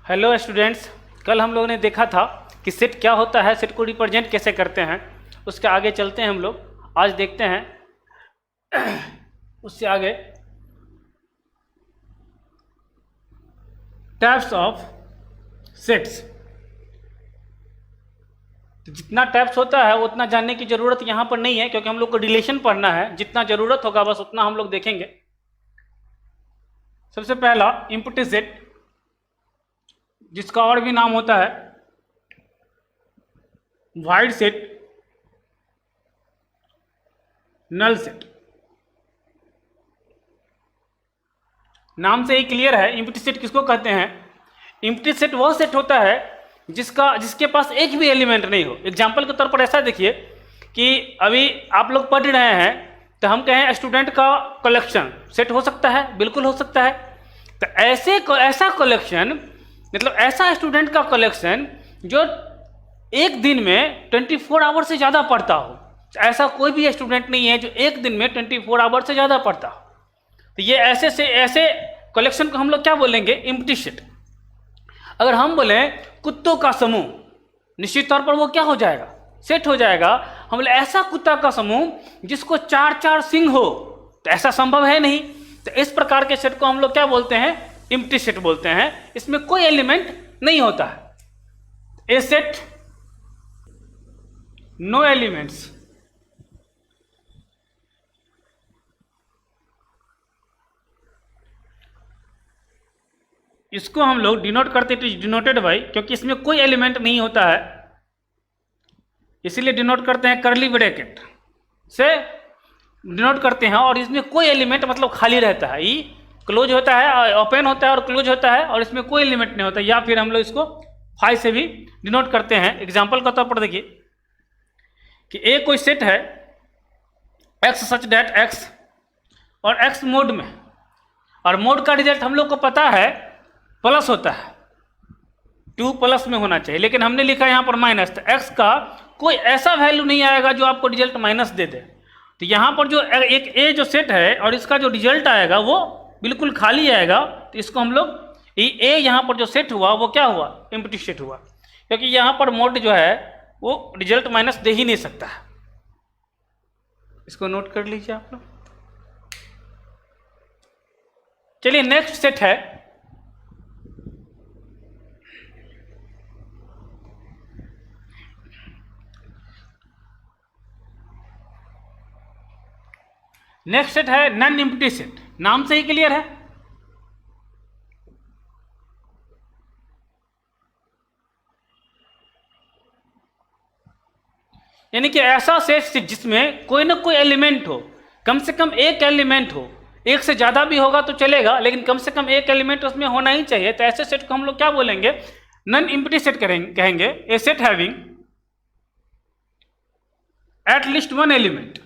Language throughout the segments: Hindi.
हेलो स्टूडेंट्स, कल हम लोगों ने देखा था कि सेट क्या होता है, सेट को रिप्रेजेंट कैसे करते हैं। उसके आगे चलते हैं हम लोग। आज देखते हैं उससे आगे टाइप्स ऑफ सेट्स। तो जितना टाइप्स होता है उतना जानने की जरूरत यहाँ पर नहीं है, क्योंकि हम लोग को रिलेशन पढ़ना है। जितना जरूरत होगा बस उतना हम लोग देखेंगे। सबसे पहला इम्प्टी सेट, जिसका और भी नाम होता है वाइड सेट, नल सेट। नाम से ही क्लियर है इम्प्टी सेट किसको कहते हैं। इम्प्टी सेट वह सेट होता है जिसके पास एक भी एलिमेंट नहीं हो। एग्जाम्पल के तौर पर ऐसा देखिए कि अभी आप लोग पढ़ रहे हैं तो हम कहें स्टूडेंट का कलेक्शन सेट हो सकता है, बिल्कुल हो सकता है। तो ऐसा कलेक्शन मतलब ऐसा स्टूडेंट का कलेक्शन जो एक दिन में 24 आवर से ज़्यादा पढ़ता हो। ऐसा कोई भी स्टूडेंट नहीं है जो एक दिन में 24 आवर से ज़्यादा पढ़ता हो। तो ये ऐसे कलेक्शन को हम लोग क्या बोलेंगे, इम्प्टी सेट। अगर हम बोले कुत्तों का समूह, निश्चित तौर पर वो क्या हो जाएगा, सेट हो जाएगा। हम बोले ऐसा कुत्ता का समूह जिसको 4 सिंग हो, तो ऐसा संभव है नहीं। तो इस प्रकार के सेट को हम लोग क्या बोलते हैं, इम्प्टी सेट बोलते हैं। इसमें कोई एलिमेंट नहीं होता है। ए सेट नो एलिमेंट्स। इसको हम लोग डिनोट करते हैं डिनोटेड बाई, क्योंकि इसमें कोई एलिमेंट नहीं होता है, इसीलिए डिनोट करते हैं करली ब्रैकेट से डिनोट करते हैं। और इसमें कोई एलिमेंट मतलब खाली रहता है, ये क्लोज होता है, ओपन होता है और क्लोज होता है, और इसमें कोई एलिमेंट नहीं होता। या फिर हम लोग इसको फाई से भी डिनोट करते हैं। एग्जाम्पल के तौर पर देखिए कि ए कोई सेट है एक्स सच डेट एक्स, और एक्स मोड में, और मोड का रिजल्ट हम लोग को पता है प्लस होता है, 2 प्लस में होना चाहिए, लेकिन हमने लिखा यहाँ पर माइनस। तो एक्स का कोई ऐसा वैल्यू नहीं आएगा जो आपको रिजल्ट माइनस दे दे। तो यहाँ पर जो एक ए जो सेट है और इसका जो रिजल्ट आएगा वो बिल्कुल खाली आएगा। तो इसको हम लोग ए यहाँ पर जो सेट हुआ वो क्या हुआ, इम्प्टी सेट हुआ, क्योंकि यहाँ पर मोड जो है वो रिजल्ट माइनस दे ही नहीं सकता है। इसको नोट कर लीजिए आप लोग। चलिए नेक्स्ट सेट है नेक्स्ट सेट है नॉन इम्प्टी सेट। नाम से ही क्लियर है। यानी कि ऐसा सेट जिसमें कोई ना कोई एलिमेंट हो, कम से कम एक एलिमेंट हो। एक से ज्यादा भी होगा तो चलेगा, लेकिन कम से कम एक एलिमेंट उसमें होना ही चाहिए। तो ऐसे सेट को हम लोग क्या बोलेंगे, नॉन इम्प्टी सेट कहेंगे। A set having at least 1 element.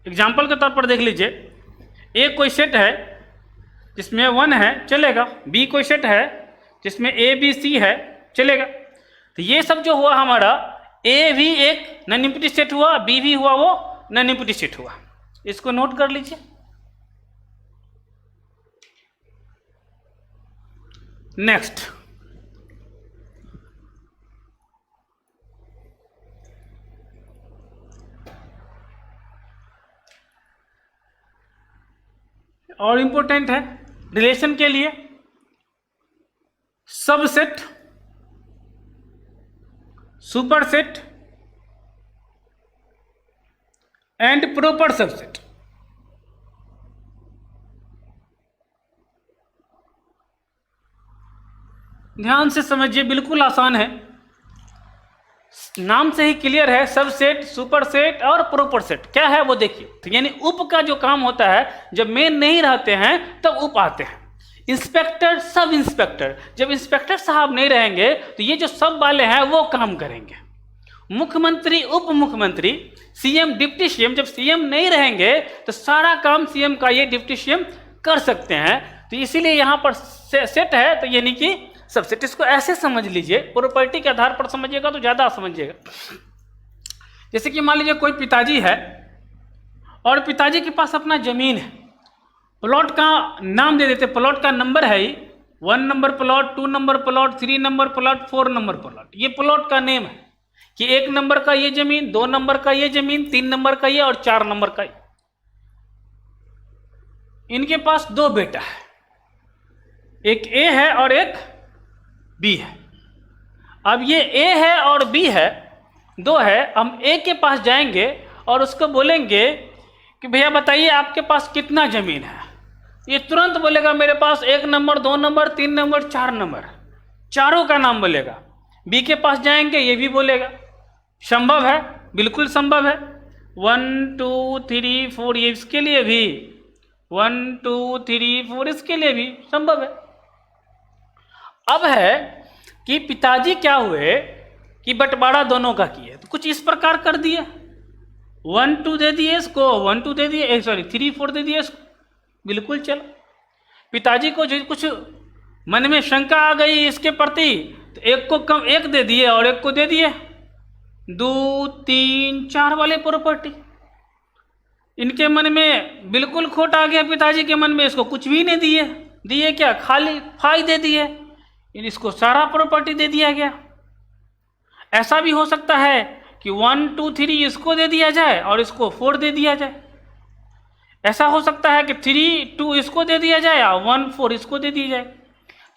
Example के तौर पर देख लीजिए, ए कोई सेट है जिसमें 1 है, चलेगा। बी कोई सेट है जिसमें ए बी सी है, चलेगा। तो ये सब जो हुआ हमारा, ए भी एक नॉन इम्प्टी सेट हुआ, बी भी हुआ वो नॉन इम्प्टी सेट हुआ। इसको नोट कर लीजिए। नेक्स्ट और इंपॉर्टेंट है रिलेशन के लिए, subset, superset and proper subset. ध्यान से समझिए, बिल्कुल आसान है। नाम से ही क्लियर है, सबसेट, सुपरसेट और प्रॉपर सेट क्या है वो देखिए। तो यानी उप का जो काम होता है, जब मेन नहीं रहते हैं तब उप आते हैं। इंस्पेक्टर, सब इंस्पेक्टर, जब इंस्पेक्टर साहब नहीं रहेंगे तो ये जो सब वाले हैं वो काम करेंगे। मुख्यमंत्री, उप मुख्यमंत्री, सीएम, डिप्टी सीएम, जब सीएम नहीं रहेंगे तो सारा काम सीएम का ये डिप्टी सीएम कर सकते हैं। तो इसीलिए यहाँ पर सेट है, तो यानी कि सबसेट। इसको ऐसे समझ लीजिए, प्रॉपर्टी के आधार पर समझिएगा तो ज़्यादा समझिएगा। जैसे कि मान लीजिए कोई पिताजी है और पिताजी के पास अपना जमीन है, प्लॉट का नाम दे देते, प्लॉट का नंबर है 1 number plot, 2 number plot, 3 number plot, 4 number plot, ये प्लॉट का नेम है कि 1 नंबर का ये जमीन, 2 नंबर का ये जमीन, 3 नंबर का ये और 4 नंबर का ये। इनके पास 2 बेटा है, एक ए है और एक बी है। अब ये ए है और बी है, 2 है। हम ए के पास जाएंगे और उसको बोलेंगे कि भैया बताइए आपके पास कितना जमीन है। ये तुरंत बोलेगा मेरे पास 1 नंबर, 2 नंबर, 3 नंबर, 4 नंबर, चारों का नाम बोलेगा। बी के पास जाएंगे, ये भी बोलेगा। संभव है, बिल्कुल संभव है। 1 2 3 4 ये इसके लिए भी, 1 2 3 4 इसके लिए भी संभव है। अब है कि पिताजी क्या हुए कि बंटवारा दोनों का किए, तो कुछ इस प्रकार कर दिए, 1 2 दे दिए इसको, 1 2 दे दिए, सॉरी 3 4 दे दिए इसको, बिल्कुल चलो। पिताजी को जो कुछ मन में शंका आ गई इसके प्रति, तो एक को कम 1 दे दिए और एक को दे दिए 2 3 4 वाले प्रॉपर्टी। इनके मन में बिल्कुल खोट आ गया, पिताजी के मन में, इसको कुछ भी नहीं दिए, दिए क्या, खाली फाई दे दिए, इसको सारा प्रॉपर्टी दे दिया गया। ऐसा भी हो सकता है कि 1 2 3 इसको दे दिया जाए और इसको 4 दे दिया जाए। ऐसा हो सकता है कि 3 2 इसको दे दिया जाए और 1 4 इसको दे दिया जाए।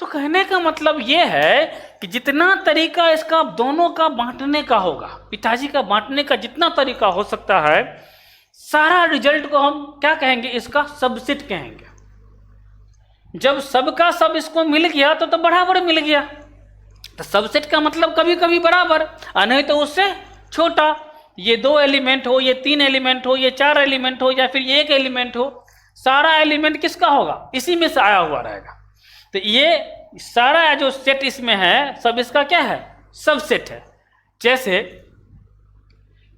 तो कहने का मतलब ये है कि जितना तरीका इसका दोनों का बांटने का होगा, पिताजी का बांटने का जितना तरीका हो सकता है, सारा रिजल्ट को हम क्या कहेंगे, इसका सबसेट कहेंगे। जब सबका सब इसको मिल गया तो बराबर मिल गया, तो सबसेट का मतलब कभी कभी बराबर, नहीं तो उससे छोटा। ये 2 एलिमेंट हो, ये 3 एलिमेंट हो, ये 4 एलिमेंट हो, या फिर ये 1 एलिमेंट हो, सारा एलिमेंट किसका होगा, इसी में से आया हुआ रहेगा। तो ये सारा जो सेट इसमें है, सब इसका क्या है, सबसेट है। जैसे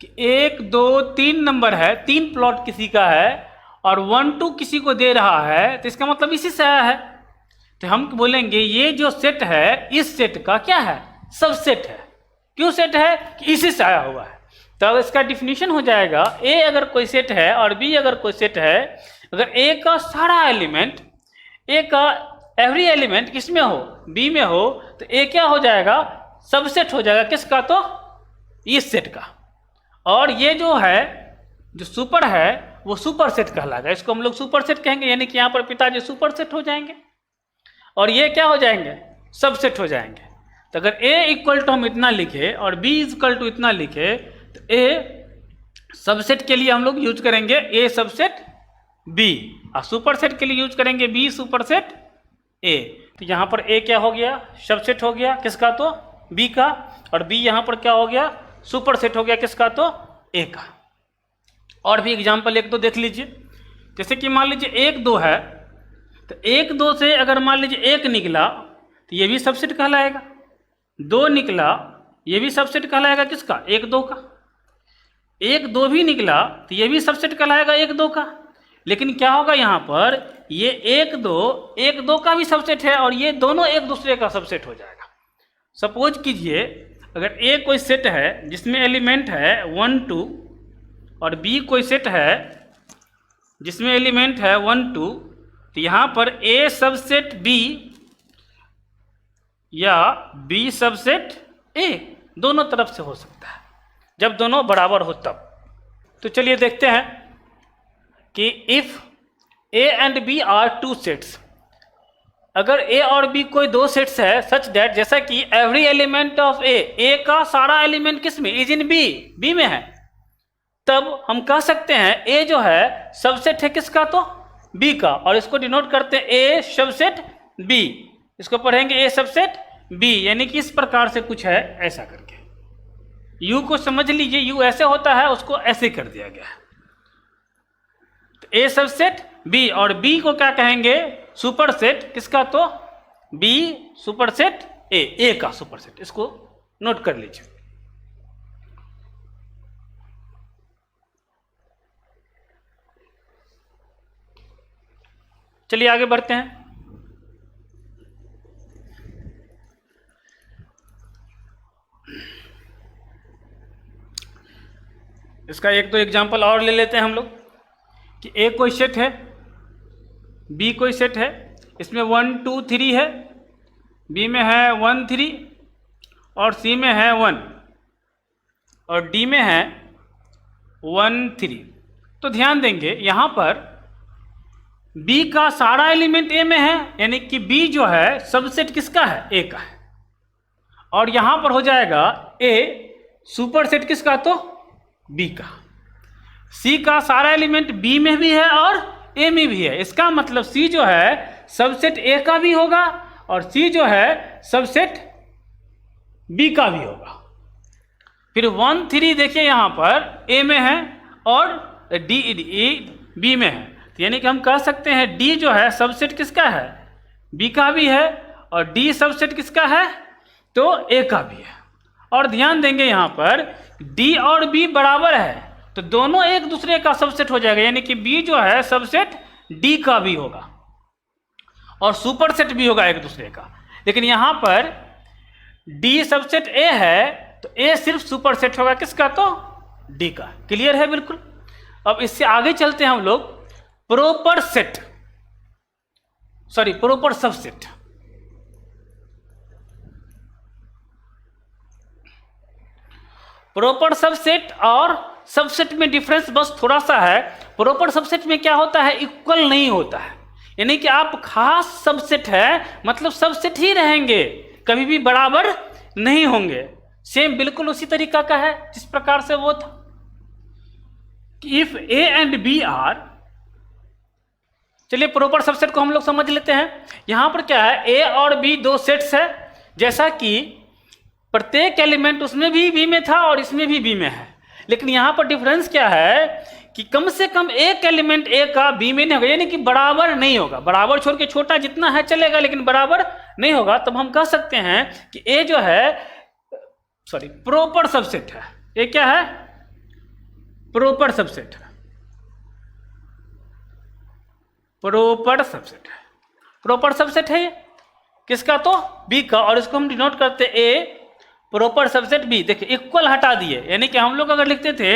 कि 1 2 3 नंबर है, 3 प्लॉट किसी का है और 1 2 किसी को दे रहा है, तो इसका मतलब इसी से आया है। तो हम बोलेंगे ये जो सेट है, इस सेट का क्या है, सबसेट है। क्यों सेट है, कि इसी से आया हुआ है। तब इसका डिफिनीशन हो जाएगा, ए अगर कोई सेट है और बी अगर कोई सेट है, अगर ए का सारा एलिमेंट, ए का एवरी एलिमेंट किस में हो, बी में हो, तो ए क्या हो जाएगा, सबसेट हो जाएगा किसका, तो इस सेट का। और ये जो है, जो सुपर है, वो सुपर सेट कहलाएगा। इसको हम लोग सुपर सेट कहेंगे, यानी कि यहाँ पर पिताजी सुपर सेट हो जाएंगे और ये क्या हो जाएंगे, सबसेट हो जाएंगे। तो अगर a इक्वल टू हम इतना लिखे और b इक्वल टू इतना लिखे, तो a सबसेट के लिए हम लोग यूज करेंगे a सबसेट b, और सुपर सेट के लिए यूज करेंगे b सुपर सेट a। तो यहाँ पर a क्या हो गया, सबसेट हो गया किसका, तो b का, और b यहाँ पर क्या हो गया, सुपर सेट हो गया किसका, तो a का। और भी एग्जाम्पल 1 2 देख लीजिए। जैसे कि मान लीजिए 1 2 है, तो 1 2 से अगर मान लीजिए 1 निकला तो ये भी सबसेट कहलाएगा, 2 निकला ये भी सबसेट कहलाएगा किसका, 1 2 का, 1 2 भी निकला तो ये भी सबसेट कहलाएगा 1 2 का। लेकिन क्या होगा यहाँ पर, ये 1 2 का भी सबसेट है और ये दोनों एक दूसरे का सबसेट हो जाएगा। सपोज कीजिए अगर ए कोई सेट है जिसमें एलिमेंट है 1 2 और बी कोई सेट है जिसमें एलिमेंट है 1 2, तो यहाँ पर ए सबसेट बी या बी सबसेट ए दोनों तरफ से हो सकता है, जब दोनों बराबर हो तब। तो चलिए देखते हैं कि if A and B are 2 sets, अगर ए और बी कोई 2 सेट्स है सच दैट, जैसा कि एवरी एलिमेंट ऑफ ए का सारा एलिमेंट किस में, इज इन बी में है, तब हम कह सकते हैं ए जो है सबसेट है किसका, तो बी का, और इसको डिनोट करते हैं ए सबसेट बी। इसको पढ़ेंगे ए सबसेट बी, यानी कि इस प्रकार से कुछ है ऐसा करके। यू को समझ लीजिए, यू ऐसे होता है, उसको ऐसे कर दिया गया है। तो ए सबसेट बी, और बी को क्या कहेंगे, सुपर सेट किसका, तो बी सुपर सेट ए का सुपर सेट। इसको नोट कर लीजिए। चलिए आगे बढ़ते हैं। इसका 1 2 एग्जाम्पल और ले लेते हैं हम लोग। कि ए कोई सेट है, बी कोई सेट है, इसमें 1 2 3 है, बी में है 1 3 और सी में है 1 और डी में है 1 3। तो ध्यान देंगे यहाँ पर बी का सारा एलिमेंट ए में है, यानी कि बी जो है सबसेट किसका है, ए का है। और यहाँ पर हो जाएगा ए सुपर सेट किसका, तो बी का। सी का सारा एलिमेंट बी में भी है और ए में भी है, इसका मतलब सी जो है सबसेट ए का भी होगा और सी जो है सबसेट बी का भी होगा। फिर 1 3 देखिए यहाँ पर ए में है और डी बी में है, तो यानी कि हम कह सकते हैं डी जो है सबसेट किसका है, बी का भी है और डी सबसेट किसका है, तो ए का भी है। और ध्यान देंगे यहाँ पर डी और बी बराबर है तो दोनों एक दूसरे का सबसेट हो जाएगा, यानी कि बी जो है सबसेट डी का भी होगा और सुपर सेट भी होगा एक दूसरे का। लेकिन यहाँ पर डी सबसेट ए है तो ए सिर्फ सुपर सेट होगा किसका, तो डी का। क्लियर है बिल्कुल। अब इससे आगे चलते हैं हम लोग proper set, sorry proper subset. Proper subset और सबसेट में डिफरेंस बस थोड़ा सा है। प्रॉपर सबसेट में क्या होता है, इक्वल नहीं होता है, यानी कि आप खास सबसेट है मतलब सबसेट ही रहेंगे, कभी भी बराबर नहीं होंगे। सेम बिल्कुल उसी तरीका का है जिस प्रकार से वो था। If A and B are, चलिए प्रॉपर सबसेट को हम लोग समझ लेते हैं। यहां पर क्या है, ए और बी दो सेट्स है, जैसा कि प्रत्येक एलिमेंट उसमें भी बी में था और इसमें भी बी में है। लेकिन यहाँ पर डिफरेंस क्या है कि कम से कम एक एलिमेंट ए का बी में नहीं होगा, यानी कि बराबर नहीं होगा। बराबर छोड़ के छोटा जितना है चलेगा लेकिन बराबर नहीं होगा। तब हम कह सकते हैं कि ए जो है सॉरी प्रॉपर सबसेट है। ए क्या है, प्रॉपर सबसेट है, प्रॉपर सबसेट है। प्रॉपर सबसेट है किसका, तो बी का, और इसको हम डिनोट करते ए प्रॉपर सबसेट बी। देखिए इक्वल हटा दिए, यानी कि हम लोग अगर लिखते थे,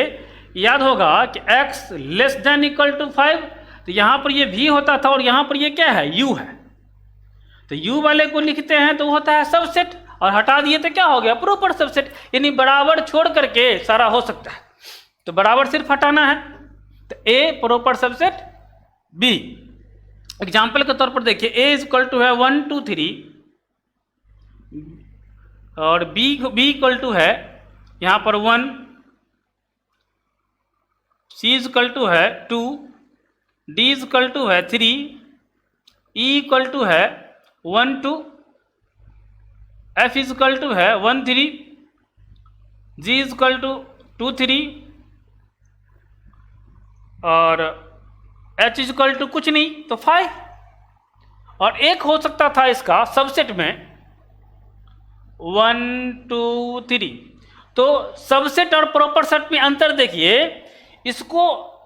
याद होगा कि x less than equal to 5, तो यहाँ पर ये v होता था और यहाँ पर ये क्या है, u है। तो u वाले को लिखते हैं तो होता है सबसेट, और हटा दिए तो क्या हो गया, प्रॉपर सबसेट, यानी बराबर छोड़ करके सारा हो सकता है। तो बराबर सिर्फ हटाना है, तो a proper subset b। Example के तौर पर देखिए a इज इक्वल टू है 1 2 3 और b इक्वल टू है यहाँ पर 1, c इज इक्वल टू है 2, d इज इक्वल टू है 3, e इक्वल टू है 1 2, f इज इक्वल टू है 1 3, g इज इक्वल टू 2 3 और h इज इक्वल टू कुछ नहीं तो 5। और एक हो सकता था इसका सबसेट में 1 2 3। तो सबसेट और प्रॉपर सेट में अंतर देखिए, इसको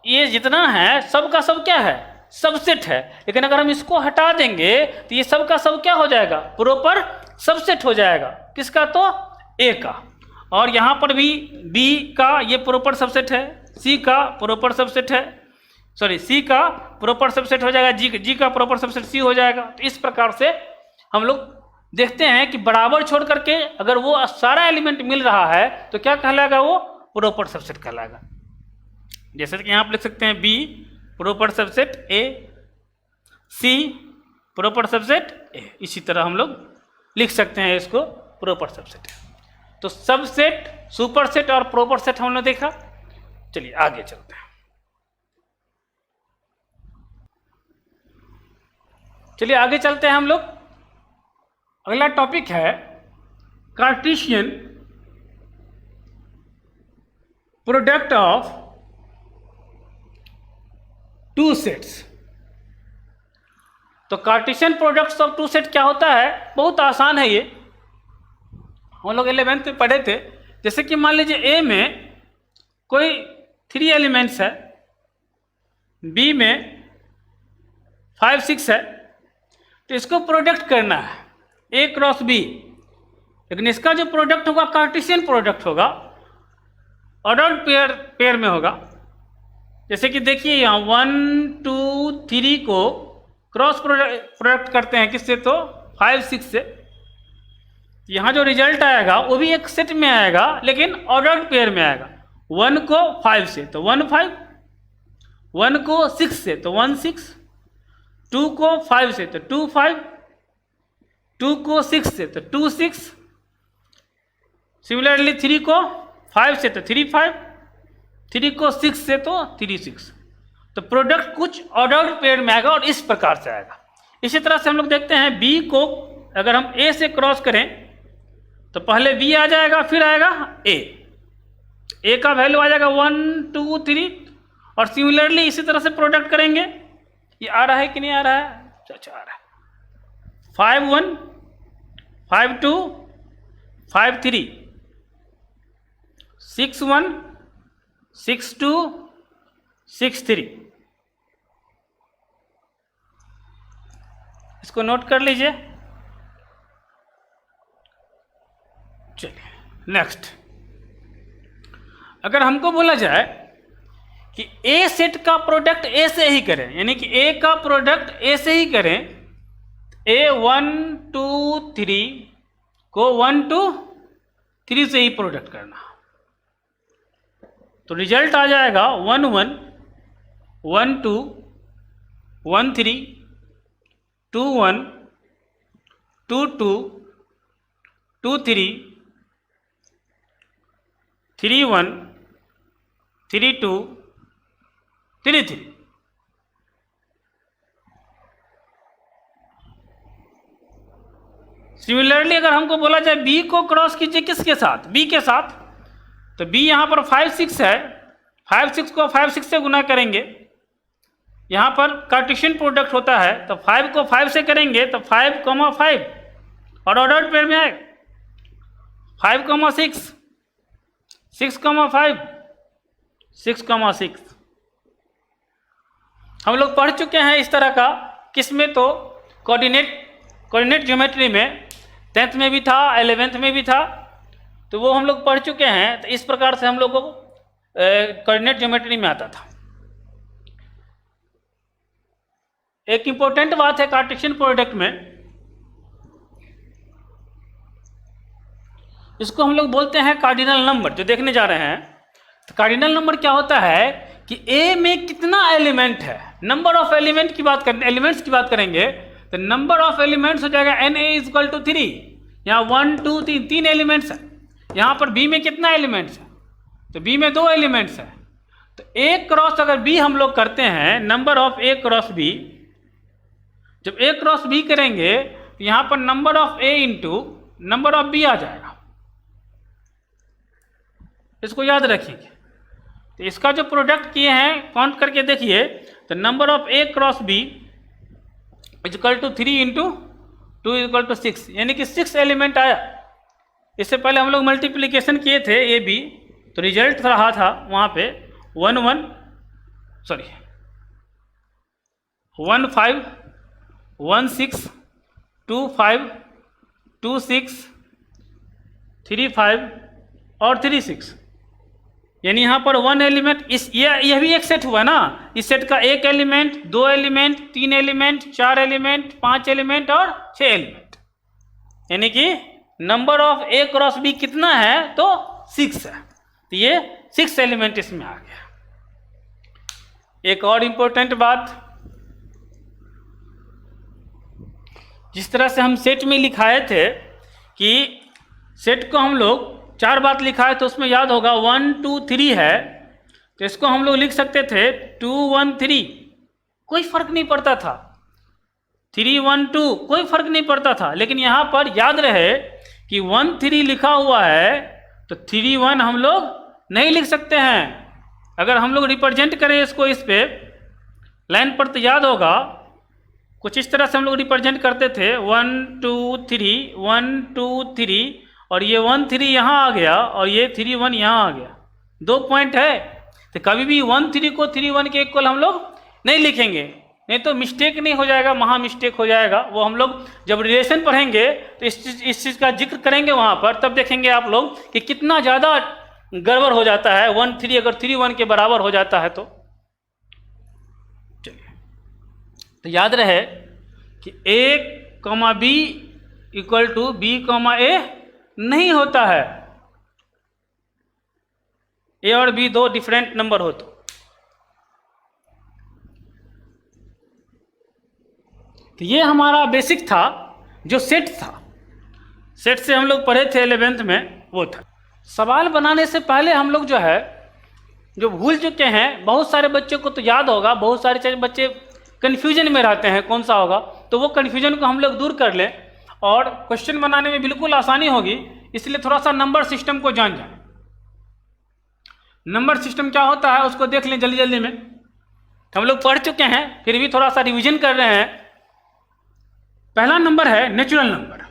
ये जितना है सब का सब क्या है, सबसेट है। लेकिन अगर हम इसको हटा देंगे तो ये सब का सब क्या हो जाएगा, प्रॉपर सबसेट हो जाएगा। किसका, तो ए का। और यहाँ पर भी बी का ये प्रॉपर सबसेट है, सी का प्रॉपर सबसेट है, सॉरी सी का प्रॉपर सबसेट हो जाएगा, जी का प्रॉपर सबसेट सी हो जाएगा। तो इस प्रकार से हम लोग देखते हैं कि बराबर छोड़ करके अगर वो सारा एलिमेंट मिल रहा है तो क्या कहलाएगा, वो प्रॉपर सबसेट कहलाएगा। जैसे कि यहाँ पर लिख सकते हैं B proper subset A, C proper subset A, इसी तरह हम लोग लिख सकते हैं इसको प्रॉपर सबसेट। तो सबसेट, सुपर सेट और प्रॉपर सेट हमने देखा। चलिए आगे चलते हैं। चलिए आगे चलते हैं हम लोग। अगला टॉपिक है Cartesian product of two sets. तो Cartesian products of two set क्या होता है, बहुत आसान है ये, हम लोग 11th में पढ़े थे। जैसे कि मान लीजिए ए में कोई 3 एलिमेंट्स है, बी में 5 6 है, तो इसको प्रोडक्ट करना है ए क्रॉस बी। लेकिन इसका जो प्रोडक्ट होगा कार्टेशियन प्रोडक्ट होगा, ऑर्डर्ड पेयर में होगा। जैसे कि देखिए यहाँ 1 2 3 को क्रॉस प्रोडक्ट करते हैं किससे, तो 5 6 से। यहाँ जो रिजल्ट आएगा वो भी एक सेट में आएगा लेकिन ऑर्डर्ड पेयर में आएगा। 1 को 5 से तो 1 5, 1 को 6 से तो 1 6, 2 को 5 से तो 2 5, 2 को 6 से तो 2 6, सिमिलरली 3 को 5 से तो 3 5, 3 को 6 से तो 3 6। तो प्रोडक्ट कुछ ऑर्डर्ड पेयर में आएगा और इस प्रकार से आएगा। इसी तरह से हम लोग देखते हैं बी को अगर हम ए से क्रॉस करें तो पहले बी आ जाएगा फिर आएगा ए का वैल्यू आ जाएगा 1 2 3, और सिमिलरली इसी तरह से प्रोडक्ट करेंगे। ये आ रहा है कि नहीं आ रहा है? अच्छा आ रहा है। 5 1 5 2 5 3, 6 1 6 2 6 3। इसको नोट कर लीजिए। चलिए नेक्स्ट, अगर हमको बोला जाए कि ए सेट का प्रोडक्ट ए से ही करें, यानी कि ए का प्रोडक्ट ए से ही करें, ए 1 2 3 को 1 2 3 से ही प्रोडक्ट करना, तो रिजल्ट आ जाएगा 1 1 1 2 1 3 2 1 2 2 2 3 3 1 3 2 3 3। सिमिलरली अगर हमको बोला जाए बी को क्रॉस कीजिए किसके साथ, बी के साथ, तो बी यहाँ पर 5 6 है, 5 6 को 5 6 से गुना करेंगे। यहाँ पर कार्टेशियन प्रोडक्ट होता है तो 5 को 5 से करेंगे तो 5 5 और ऑर्डर्ड पेयर में है 5 6 6 5 6 6। हम लोग पढ़ चुके हैं इस तरह का, किसमें तो कोऑर्डिनेट ज्योमेट्री में 10th में भी था 11th में भी था, तो वो हम लोग पढ़ चुके हैं। तो इस प्रकार से हम लोग को कोऑर्डिनेट ज्योमेट्री में आता था। एक इंपॉर्टेंट बात है कार्टेशियन प्रोडक्ट में, इसको हम लोग बोलते हैं कार्डिनल नंबर, जो देखने जा रहे हैं। तो कार्डिनल नंबर क्या होता है कि ए में कितना एलिमेंट है, नंबर ऑफ एलिमेंट की बात करें, एलिमेंट्स की बात करेंगे तो नंबर ऑफ एलिमेंट्स हो जाएगा n A is equal to 3। यहाँ 1 2 3 3 एलिमेंट्स है। यहाँ पर बी में कितना एलिमेंट्स है, तो बी में 2 एलिमेंट्स है। तो ए क्रॉस अगर बी हम लोग करते हैं, number of A cross B, जब ए क्रॉस बी करेंगे तो यहाँ पर number of A into number of B आ जाएगा। इसको याद रखिए। तो इसका जो प्रोडक्ट किए हैं काउंट करके देखिए, तो number of A cross B equal to 3 into 2 equal to 6, यानी कि 6 एलिमेंट आया। इससे पहले हम लोग मल्टीप्लिकेशन किए थे ए बी, तो रिजल्ट रहा था वहाँ पे 1 5 1 6 2 5 2 6 3 5 और 3 6, यानी यहाँ पर 1 एलिमेंट। इस यह भी एक सेट हुआ ना, इस सेट का 1 element 2 element 3 element 4 element 5 element और 6 एलिमेंट, यानी कि number of A cross B कितना है तो 6 है। तो ये 6 एलिमेंट इसमें आ गया। एक और इंपॉर्टेंट बात, जिस तरह से हम सेट में लिखाए थे कि सेट को हम लोग 4 बात लिखा है, तो उसमें याद होगा 1 2 3 है, तो इसको हम लोग लिख सकते थे 2 1 3, कोई फर्क नहीं पड़ता था। 3 1 2 कोई फर्क नहीं पड़ता था। लेकिन यहाँ पर याद रहे कि 1 3 लिखा हुआ है तो 3 1 हम लोग नहीं लिख सकते हैं। अगर हम लोग रिप्रेजेंट करें इसको इस पे लाइन पर, तो याद होगा कुछ इस तरह से हम लोग रिप्रेजेंट करते थे 1 2 3 1 2 3, और ये 1 3 यहाँ आ गया और ये 3 1 यहाँ आ गया। 2 पॉइंट है, तो कभी भी 1 3 को 3 1 के इक्वल हम लोग नहीं लिखेंगे, नहीं तो मिस्टेक नहीं हो जाएगा, महा मिस्टेक हो जाएगा। वो हम लोग जब रिलेशन पढ़ेंगे तो इस चीज़ का जिक्र करेंगे वहाँ पर, तब देखेंगे आप लोग कि कितना ज़्यादा गड़बड़ हो जाता है। 1 3 अगर 3 1 के बराबर हो जाता है तो तो याद रहे कि a comma B equal to B comma A नहीं होता है। ए और बी दो डिफरेंट नंबर हो तो ये हमारा बेसिक था जो सेट था। सेट से हम लोग पढ़े थे 11th में, वो था। सवाल बनाने से पहले हम लोग जो है जो भूल चुके हैं, बहुत सारे बच्चों को तो याद होगा, बहुत सारे बच्चे कन्फ्यूजन में रहते हैं कौन सा होगा, तो वो कन्फ्यूजन को हम लोग दूर कर लें और क्वेश्चन बनाने में बिल्कुल आसानी होगी। इसलिए थोड़ा सा नंबर सिस्टम को जान जाए। नंबर सिस्टम क्या होता है उसको देख लें जल्दी जल्दी में। हम लोग पढ़ चुके हैं, फिर भी थोड़ा सा रिवीजन कर रहे हैं। पहला नंबर है नेचुरल नंबर।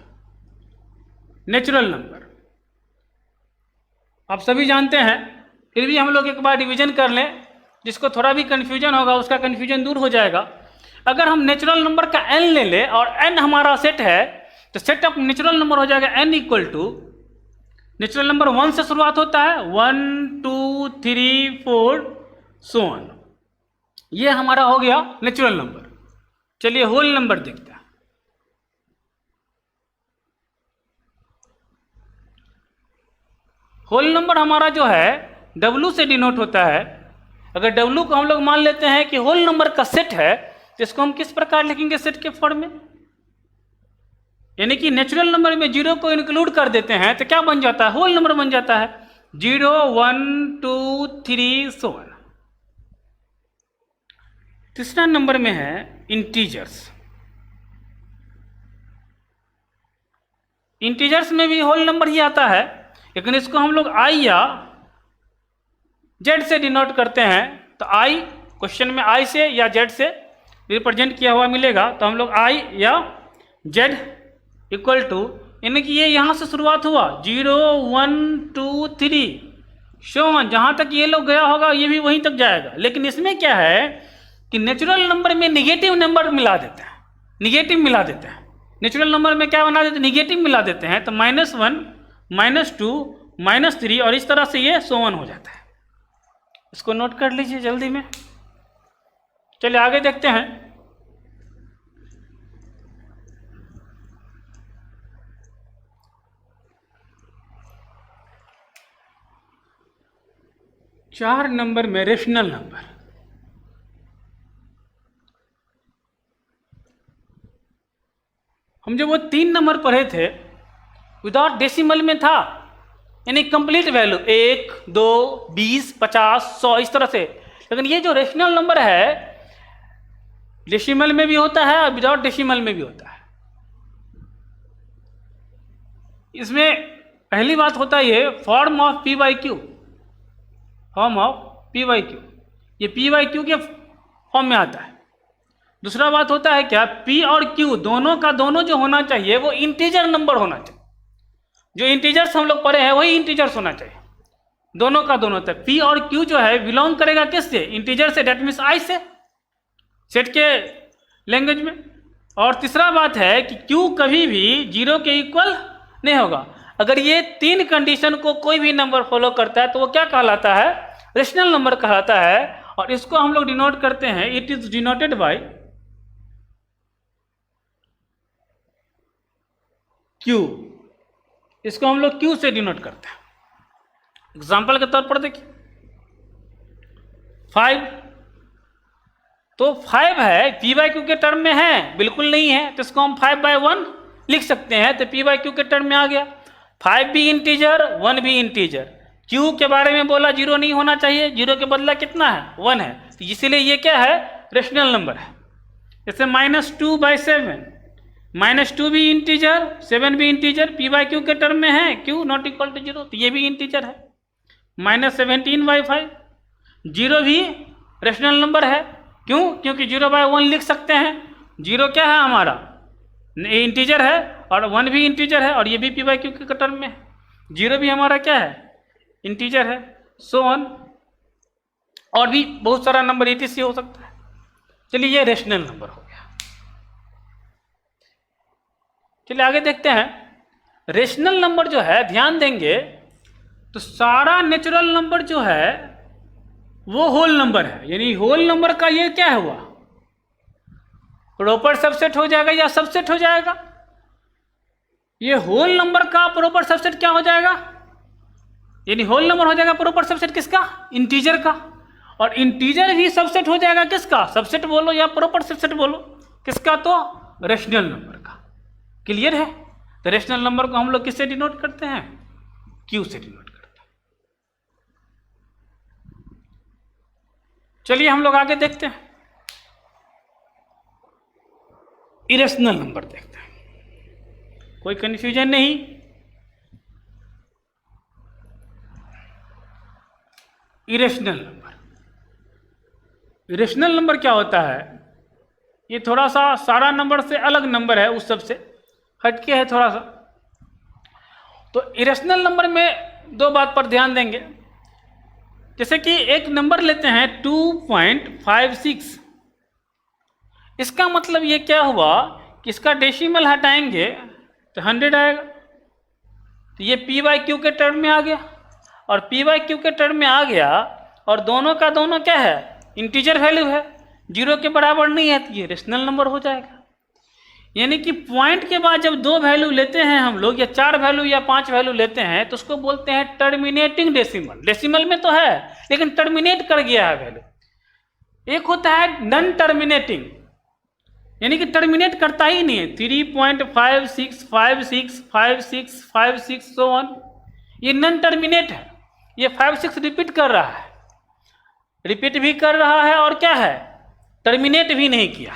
नेचुरल नंबर आप सभी जानते हैं, फिर भी हम लोग एक बार रिवीजन कर लें, जिसको थोड़ा भी कन्फ्यूजन होगा उसका कन्फ्यूजन दूर हो जाएगा। अगर हम नेचुरल नंबर का n ले लें और n हमारा सेट है, तो सेट ऑफ नेचुरल नंबर हो जाएगा n equal to, natural number 1 से शुरुआत होता है, 1 2 3 4 सो ऑन। ये हमारा हो गया नेचुरल नंबर। चलिए होल नंबर देखते हैं। होल नंबर हमारा जो है W से डिनोट होता है। अगर W को हम लोग मान लेते हैं कि होल नंबर का सेट है, तो इसको हम किस प्रकार लिखेंगे सेट के फॉर्म में? यानी कि नेचुरल नंबर में 0 को इंक्लूड कर देते हैं तो क्या बन जाता है? होल नंबर बन जाता है। 0 1 2 3 सो ऑन। तीसरा नंबर में है इंटीजर्स। इंटीजर्स में भी होल नंबर ही आता है, लेकिन इसको हम लोग i या z से डिनोट करते हैं। तो i क्वेश्चन में i से या z से रिप्रेजेंट किया हुआ मिलेगा, तो हम लोग i या z इक्वल टू, यानी कि ये यहाँ से शुरुआत हुआ 0 1 2 3 शो ऑन, जहाँ तक ये लोग गया होगा ये भी वहीं तक जाएगा। लेकिन इसमें क्या है कि नेचुरल नंबर में निगेटिव नंबर मिला देते हैं, निगेटिव मिला देते हैं। नेचुरल नंबर में क्या बना देते हैं? निगेटिव मिला देते हैं। तो -1 -2 -3 और इस तरह से ये सो ऑन हो जाता है। इसको नोट कर लीजिए जल्दी में। चलिए आगे देखते हैं। चार नंबर में रेशनल नंबर। हम जो वो 3 नंबर पढ़े थे विदाउट डेसिमल में था, यानी कंप्लीट वैल्यू 1 2 20 50 100 इस तरह से। लेकिन ये जो रेशनल नंबर है डेसिमल में भी होता है और विदाउट डेसिमल में भी होता है। इसमें पहली बात होता है ये form of P by Q, form of P by Q, ये पी बाई क्यू के फॉर्म में आता है। दूसरा बात होता है क्या, पी और क्यू दोनों का दोनों जो होना चाहिए वो इंटीजर नंबर होना चाहिए। जो इंटीजर्स हम लोग पढ़े हैं वही इंटीजर्स होना चाहिए, दोनों का दोनों तक। पी और क्यू जो है बिलोंग करेगा किससे? इंटीजर से, डेट मीन्स आई से, सेट के लैंग्वेज में। और तीसरा बात है कि क्यू कभी भी 0 के इक्वल नहीं होगा। अगर ये 3 कंडीशन को कोई भी नंबर फॉलो करता है तो वो क्या कहलाता है? रेशनल नंबर कहलाता है। और इसको हम लोग डिनोट करते हैं, it is denoted bye Q. इसको हम लोग क्यू से डिनोट करते हैं। एग्जाम्पल के तौर पर देखिए 5, तो 5 है पी बाई क्यू के टर्म में है? बिल्कुल नहीं है, तो इसको हम 5/1 लिख सकते हैं, तो पी बाई क्यू के टर्म में आ गया। 5 भी इंटीजर 1 भी इंटीजर। क्यू के बारे में बोला 0 नहीं होना चाहिए, 0 के बदला कितना है? 1 है, तो इसीलिए ये क्या है? रेशनल नंबर है। जैसे -2/7, -2 भी इंटीजर 7 भी इंटीजर, पी बाई क्यू के टर्म में है, क्यू नॉट इक्वल टू 0, तो ये भी इंटीजर है। -17/5, 0 भी रेशनल नंबर है। क्यों? क्योंकि 0/1 लिख सकते हैं। 0 क्या है हमारा? इंटीजर है, और 1 भी इंटीजर है, और ये भी पी बाई क्यू के टर्म में है। 0 भी हमारा क्या है? इंटीजर है, सो ऑन। और भी बहुत सारा नंबर ETC हो सकता है। चलिए ये रेशनल नंबर हो गया। चलिए आगे देखते हैं। रेशनल नंबर जो है ध्यान देंगे तो सारा नेचुरल नंबर जो है वो होल नंबर है। यानी होल नंबर का ये क्या हुआ? प्रॉपर सबसेट हो जाएगा या सबसेट हो जाएगा? ये होल नंबर का प्रॉपर सबसेट क्या हो जाएगा? यानी होल नंबर हो जाएगा प्रॉपर सबसेट किसका? इंटीजर का। और इंटीजर भी सबसेट हो जाएगा किसका? सबसेट बोलो या प्रॉपर सबसेट बोलो, किसका? तो रेशनल नंबर का। क्लियर है? तो रेशनल नंबर को हम लोग किससे डिनोट करते हैं? क्यू से डिनोट करते हैं। चलिए हम लोग आगे देखते हैं, इरेशनल नंबर देखते हैं। कोई कंफ्यूजन नहीं। इरेशनल नंबर, इरेशनल नंबर क्या होता है? ये थोड़ा सा सारा नंबर से अलग नंबर है, उस सब से हटके है थोड़ा सा। तो इरेशनल नंबर में दो बात पर ध्यान देंगे। जैसे कि एक नंबर लेते हैं 2.56, इसका मतलब ये क्या हुआ कि इसका डेसिमल हटाएंगे तो 100 आएगा। तो ये पी बाई क्यू के टर्म में आ गया, और पी बाई क्यू के टर्म में आ गया, और दोनों का दोनों क्या है? इंटीजर वैल्यू है, 0 के बराबर नहीं है, तो ये रेशनल नंबर हो जाएगा। यानी कि पॉइंट के बाद जब 2 वैल्यू लेते हैं हम लोग, या 4 वैल्यू या 5 वैल्यू लेते हैं, तो उसको बोलते हैं टर्मिनेटिंग डेसिमल। डेसिमल में तो है लेकिन टर्मिनेट कर गया है वैल्यू। एक होता है नॉन टर्मिनेटिंग, यानी कि टर्मिनेट करता ही नहीं है, 3.56565656 सो ऑन, ये नॉन टर्मिनेट है। ये 5-6 रिपीट कर रहा है, रिपीट भी कर रहा है और क्या है? टर्मिनेट भी नहीं किया।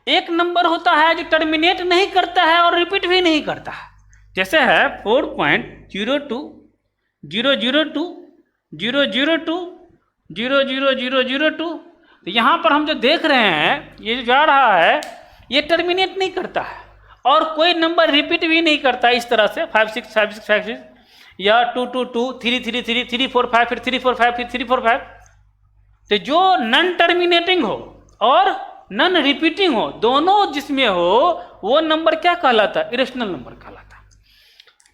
एक नंबर होता है जो टर्मिनेट नहीं करता है और रिपीट भी नहीं करता है, जैसे है 4.0202002000002। तो यहाँ पर हम जो देख रहे हैं, ये जो जा रहा है, ये टर्मिनेट नहीं करता है और कोई नंबर रिपीट भी नहीं करता है। इस तरह से 565656 या 222 333 345 फिर 345 फिर 345। तो जो नॉन टर्मिनेटिंग हो और नॉन रिपीटिंग हो, दोनों जिसमें हो, वो नंबर क्या कहलाता है? इरेशनल नंबर कहलाता है।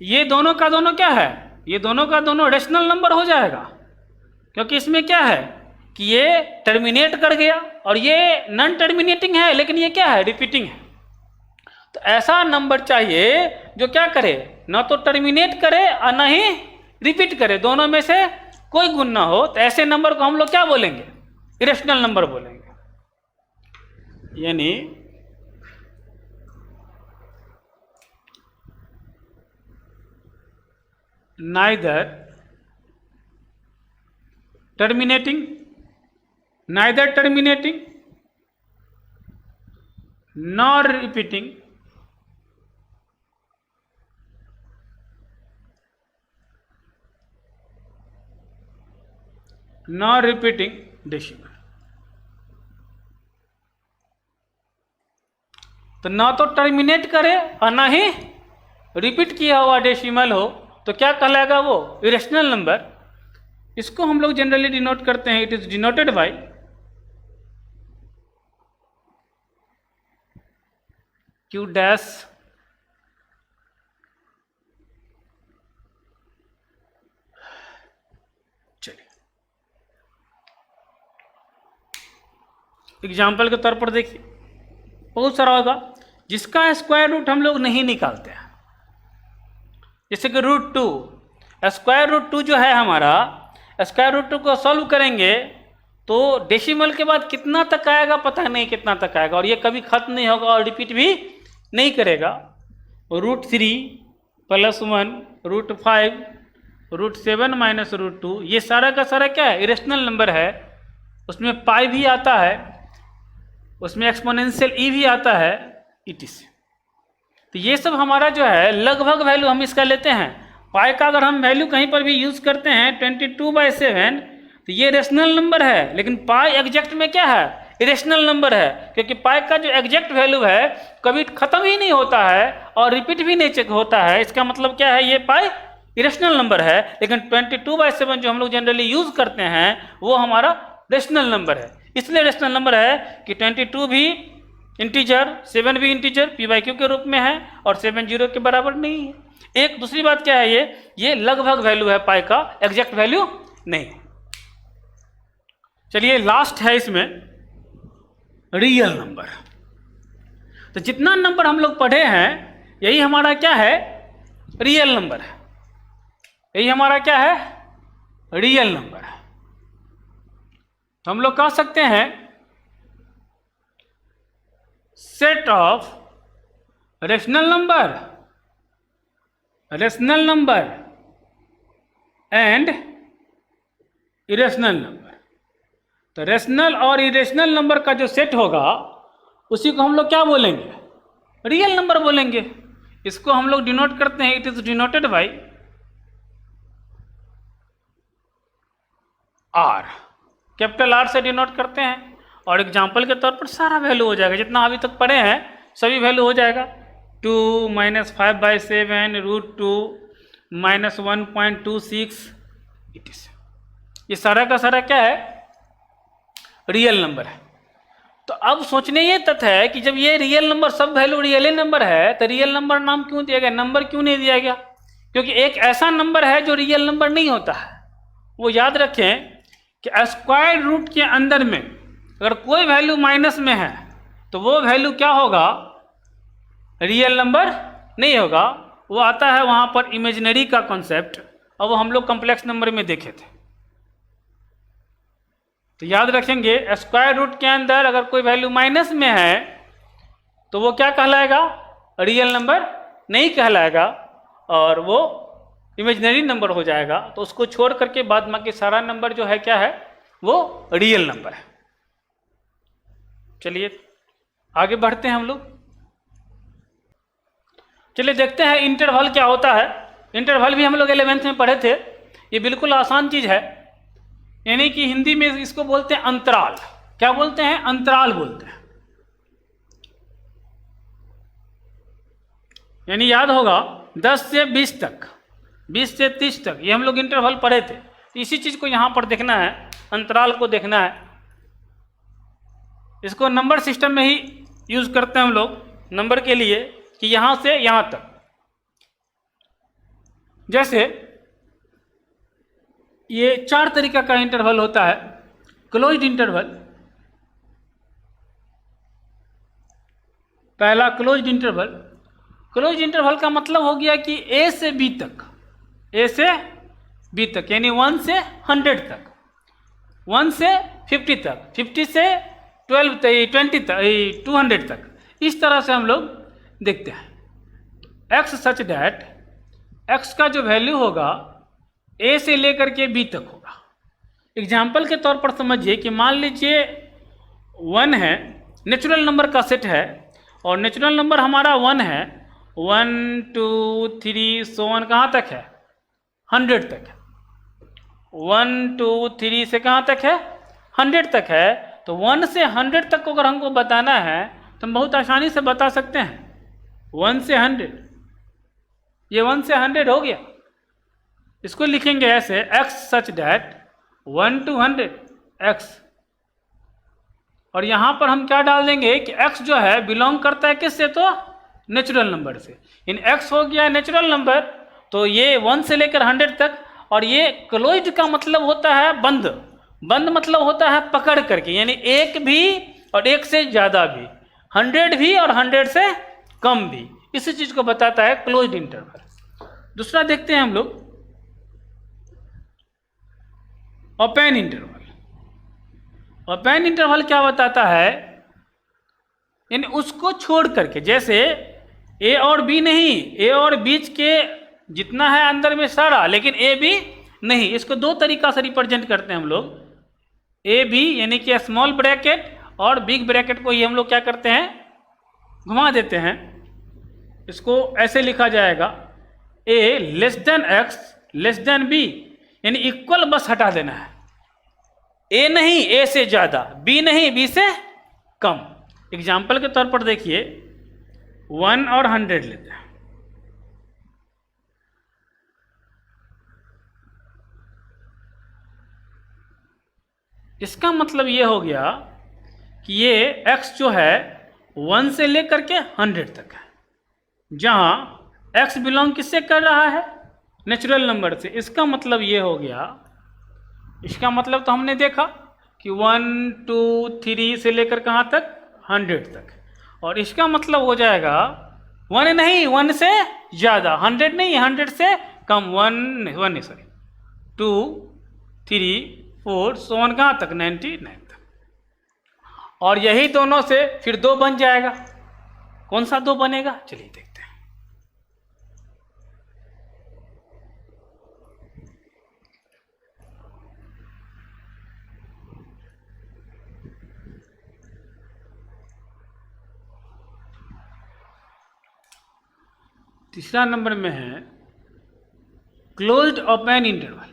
ये दोनों का दोनों क्या है? ये दोनों का दोनों रेशनल नंबर हो जाएगा, क्योंकि इसमें क्या है कि ये टर्मिनेट कर गया और ये नॉन टर्मिनेटिंग है, लेकिन ये क्या है? रिपीटिंग है। तो ऐसा नंबर चाहिए जो क्या करे? ना तो टर्मिनेट करे और ना ही रिपीट करे, दोनों में से कोई गुण ना हो। तो ऐसे नंबर को हम लोग क्या बोलेंगे? इरेशनल नंबर बोलेंगे। यानी neither terminating nor repeating decimal. तो ना तो टर्मिनेट करे और ना ही रिपीट किया हुआ डेसिमल हो, तो क्या कहलाएगा? वो इरेशनल नंबर। इसको हम लोग जनरली डिनोट करते हैं, it is denoted bye Q dash चलिए एग्जाम्पल के तौर पर देखिए, बहुत सारा होगा जिसका स्क्वायर रूट हम लोग नहीं निकालते हैं। जैसे कि √2, स्क्वायर रूट 2 जो है हमारा, स्क्वायर रूट 2 को सॉल्व करेंगे तो डेसिमल के बाद कितना तक आएगा पता नहीं कितना तक आएगा, और ये कभी खत्म नहीं होगा और रिपीट भी नहीं करेगा। √3 + 1 √5 √7 - √2, ये सारा का सारा क्या है? इरेशनल नंबर है। उसमें पाई भी आता है, उसमें एक्सपोनेंशियल ई भी आता है, ETC। तो ये सब हमारा जो है लगभग वैल्यू हम इसका लेते हैं। पाई का अगर हम वैल्यू कहीं पर भी यूज करते हैं 22/7, तो ये रेशनल नंबर है, लेकिन पाई एग्जैक्ट में क्या है? इरेशनल नंबर है, क्योंकि पाई का जो एग्जैक्ट वैल्यू है कभी खत्म ही नहीं होता है और रिपीट भी नहीं चेक होता है। इसका मतलब क्या है? ये पाई इरेशनल नंबर है, लेकिन 22/7 जो हम लोग जनरली यूज करते हैं वो हमारा रेशनल नंबर है। इसलिए रेशनल नंबर है कि 22 भी इंटीजर, 7 भी इंटीजर, p/q के रूप में है, और 7 0 के बराबर नहीं है। एक दूसरी बात क्या है? ये लगभग वैल्यू है पाई का, एग्जैक्ट वैल्यू नहीं। चलिए लास्ट है इसमें रियल नंबर। तो जितना नंबर हम लोग पढ़े हैं यही हमारा क्या है, रियल नंबर है। यही हमारा क्या है, रियल नंबर है। तो हम लोग कह सकते हैं set of rational number and irrational number. तो रेशनल और इरेशनल नंबर का जो सेट होगा उसी को हम लोग क्या बोलेंगे, रियल नंबर बोलेंगे। इसको हम लोग डिनोट करते हैं, it is denoted by R, capital R से डिनोट करते हैं। और एग्जाम्पल के तौर पर सारा वैल्यू हो जाएगा, जितना अभी तक पढ़े हैं सभी वैल्यू हो जाएगा। 2 - 5/7 √2 - 1.26 ये सारा का सारा क्या है, रियल नंबर है। तो अब सोचने ये तथ्य है कि जब ये रियल नंबर, सब वैल्यू रियल नंबर है, तो रियल नंबर नाम क्यों दिया गया, नंबर क्यों नहीं दिया गया? क्योंकि एक ऐसा नंबर है जो रियल नंबर नहीं होता है। वो याद रखें कि स्क्वायर रूट के अंदर में अगर कोई वैल्यू माइनस में है तो वो वैल्यू क्या होगा, रियल नंबर नहीं होगा। वो आता है वहाँ पर इमेजिनरी का कॉन्सेप्ट, और वो हम लोग कॉम्प्लेक्स नंबर में देखे थे। तो याद रखेंगे स्क्वायर रूट के अंदर अगर कोई वैल्यू माइनस में है तो वो क्या कहलाएगा, रियल नंबर नहीं कहलाएगा, और वो इमेजिनरी नंबर हो जाएगा। तो उसको छोड़ करके बाद बाकी सारा नंबर जो है क्या है, वो रियल नंबर है। चलिए आगे बढ़ते हैं हम लोग। चलिए देखते हैं इंटरवल क्या होता है। इंटरवल भी हम लोग 11th में पढ़े थे। ये बिल्कुल आसान चीज है, यानी कि हिंदी में इसको बोलते हैं अंतराल। क्या बोलते हैं, अंतराल बोलते हैं। यानी याद होगा 10 से 20 तक, 20 से 30 तक, ये हम लोग इंटरवल पढ़े थे। तो इसी चीज को यहाँ पर देखना है, अंतराल को देखना है। इसको नंबर सिस्टम में ही यूज करते हैं हम लोग नंबर के लिए, कि यहाँ से यहाँ तक। जैसे ये 4 तरीका का इंटरवल होता है। क्लोज्ड इंटरवल, पहला क्लोज्ड इंटरवल। क्लोज्ड इंटरवल का मतलब हो गया कि ए से बी तक, ए से बी तक, यानी 1 से 100 तक, 1 से 50 तक, 50 से 20 तक, 200 तक। इस तरह से हम लोग देखते हैं। एक्स सच डैट, एक्स का जो वैल्यू होगा ए से लेकर के बी तक होगा। एग्जाम्पल के तौर पर समझिए कि मान लीजिए 1 है, नेचुरल नंबर का सेट है, और नेचुरल नंबर हमारा 1 है। 1 2 3 सो ऑन कहाँ तक है, 100 तक है। 1 2 3 से कहाँ तक है, 100 तक है। तो 1 से 100 तक को अगर हमको बताना है तो हम बहुत आसानी से बता सकते हैं। 1 से 100, ये 1 से 100 हो गया। इसको लिखेंगे ऐसे, x such that 1 to 100 x, और यहां पर हम क्या डाल देंगे कि x जो है बिलोंग करता है किससे, तो नेचुरल नंबर से। इन x हो गया नेचुरल नंबर, तो ये 1 से लेकर 100 तक। और ये क्लोज्ड का मतलब होता है बंद, बंद मतलब होता है पकड़ करके, यानी एक भी और एक से ज्यादा भी, 100 भी और 100 से कम भी, इसी चीज को बताता है क्लोज्ड इंटरवल। दूसरा देखते हैं हम लोग ओपन इंटरवल। ओपन इंटरवल क्या बताता है, यानी उसको छोड़ करके, जैसे ए और बी नहीं, ए और बीच के जितना है अंदर में सारा, लेकिन ए बी नहीं। इसको 2 तरीका से रिप्रेजेंट करते हैं हम लोग। ए बी यानी कि स्मॉल ब्रैकेट, और बिग ब्रैकेट को ही हम लोग क्या करते हैं, घुमा देते हैं। इसको ऐसे लिखा जाएगा, A less than X less than B, यानी इक्वल बस हटा देना है। ए नहीं ए से ज्यादा, बी नहीं बी से कम। एग्जाम्पल के तौर पर देखिए 1 और 100 लेते हैं। इसका मतलब ये हो गया कि ये x जो है 1 से लेकर के 100 तक है, जहां x बिलोंग किससे कर रहा है, नेचुरल नंबर से। इसका मतलब ये हो गया, इसका मतलब तो हमने देखा कि 1 2 3 से लेकर कहाँ तक, 100 तक। और इसका मतलब हो जाएगा 1 नहीं, 1 से ज़्यादा, 100 नहीं, 100 से कम, 1 सॉरी 2 3 4 सो ऑन कहाँ तक, 99 तक। और यही दोनों से फिर 2 बन जाएगा। कौन सा 2 बनेगा, चलिए देखते हैं। तीसरा नंबर में है क्लोज्ड ओपन इंटरवल।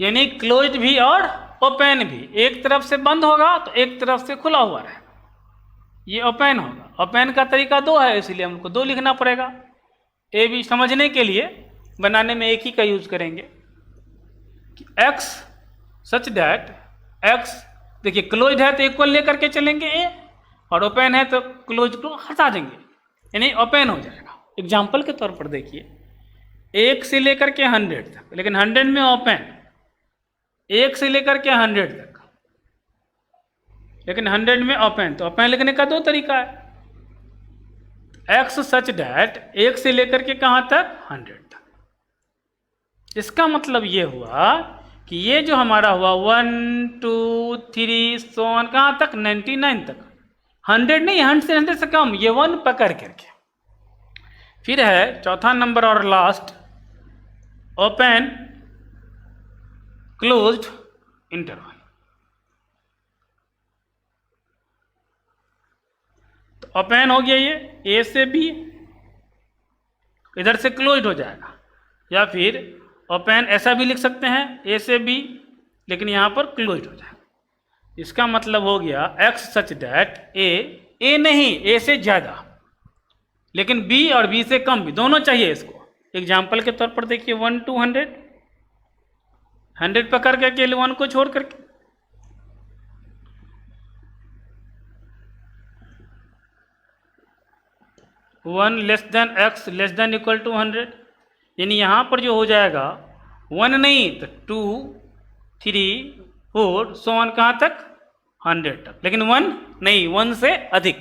यानी क्लोज्ड भी और ओपन भी, एक तरफ से बंद होगा तो एक तरफ से खुला हुआ रहेगा, ये ओपन होगा। ओपन का तरीका 2 है, इसलिए हमको 2 लिखना पड़ेगा। ए बी समझने के लिए बनाने में एक ही का यूज करेंगे कि x सच दैट x, देखिए क्लोज्ड है तो इक्वल लेकर के चलेंगे ए, और ओपन है तो क्लोज को हटा देंगे, यानी ओपन हो जाएगा। एग्जाम्पल के तौर पर देखिए 1 से लेकर के 100 तक, लेकिन 100 में ओपन, 1 से लेकर के 100 तक लेकिन 100 में ओपन, तो ओपन लिखने का 2 तरीका है। x सच डैट 1 से लेकर के कहाँ तक, 100 तक। इसका मतलब ये हुआ कि ये जो हमारा हुआ 1 2 3 सो ऑन कहाँ तक, 99 तक, 100 नहीं, 100 से कम, ये 1 पकड़ करके। फिर है चौथा नंबर और लास्ट, ओपन क्लोज्ड इंटरवल। तो ओपन हो गया ये ए से बी, इधर से क्लोज्ड हो जाएगा, या फिर ओपन ऐसा भी लिख सकते हैं ए से बी, लेकिन यहाँ पर क्लोज्ड हो जाएगा। इसका मतलब हो गया x सच डैट ए नहीं, ए से ज़्यादा, लेकिन b और b से कम भी, दोनों चाहिए इसको। एग्जाम्पल के तौर पर देखिए 1 to 100, 100 पकड़ के अकेले 1 को छोड़ करके, one less than x less than equal to 100, यानी यहाँ पर जो हो जाएगा 1 नहीं तो 2 3 4 सो ऑन कहाँ तक, 100 तक, लेकिन 1 नहीं, 1 से अधिक।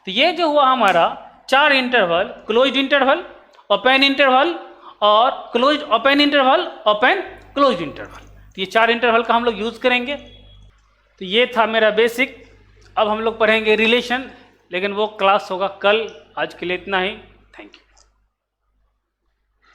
तो ये जो हुआ हमारा 4 interval, closed interval, open interval और closed open interval, open closed interval. तो ये 4 इंटरवल का हम लोग यूज़ करेंगे। तो ये था मेरा बेसिक। अब हम लोग पढ़ेंगे रिलेशन, लेकिन वो क्लास होगा कल। आज के लिए इतना ही। Thank you.